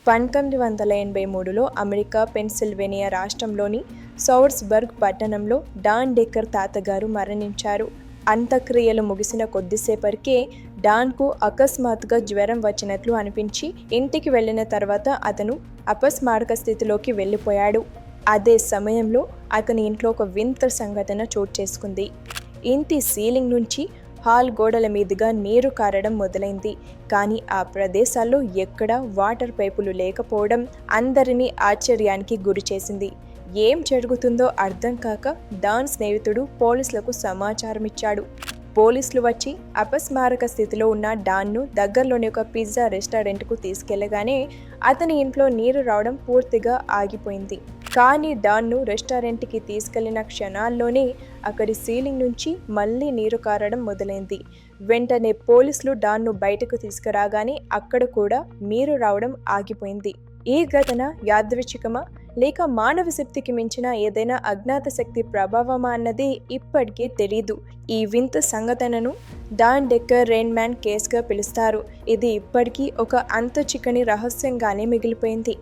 1983లో America Pennsylvania రాష్ట్రంలోని సౌర్స్బర్గ్ పట్టణంలో don decker తాతగారు మరణించారు. అంత్యక్రియలు ముగిసిన కొద్దిసేపటికే డాన్కు అకస్మాత్తుగా జ్వరం వచ్చినట్లు అనిపించి ఇంటికి వెళ్ళిన తర్వాత అతను అపస్మారక స్థితిలోకి వెళ్ళిపోయాడు. అదే సమయంలో అతని ఇంట్లో ఒక వింత సంఘటన చోటు చేసుకుంది. ఇంటి సీలింగ్ నుంచి హాల్ గోడల మీదుగా నీరు కారడం మొదలైంది. కానీ ఆ ప్రదేశాల్లో ఎక్కడా వాటర్ పైపులు లేకపోవడం అందరినీ ఆశ్చర్యానికి గురి చేసింది. ఏం జరుగుతుందో అర్థం కాక డాన్ స్నేహితుడు పోలీసులకు సమాచారం ఇచ్చాడు. పోలీసులు వచ్చి అపస్మారక స్థితిలో ఉన్న డాన్ను దగ్గరలోని ఒక పిజ్జా రెస్టారెంట్కు తీసుకెళ్లగానే అతని ఇంట్లో నీరు రావడం పూర్తిగా ఆగిపోయింది. కానీ డాన్ను రెస్టారెంట్కి తీసుకెళ్లిన క్షణాల్లోనే అక్కడి సీలింగ్ నుంచి మళ్ళీ నీరు కారడం మొదలైంది. వెంటనే పోలీసులు డాన్ను బయటకు తీసుకురాగానే అక్కడ కూడా నీరు రావడం ఆగిపోయింది. ఈ ఘటన యాదృచ్ఛికమా లేక మానవ శక్తికి మించిన ఏదైనా అజ్ఞాత శక్తి ప్రభావమా అన్నది ఇప్పటికీ తెలీదు. ఈ వింత సంఘటనను డాన్ డెక్కర్ రెయిన్ మ్యాన్ కేసుగా పిలుస్తారు. ఇది ఇప్పటికీ ఒక అంతుచిక్కని రహస్యంగానే మిగిలిపోయింది.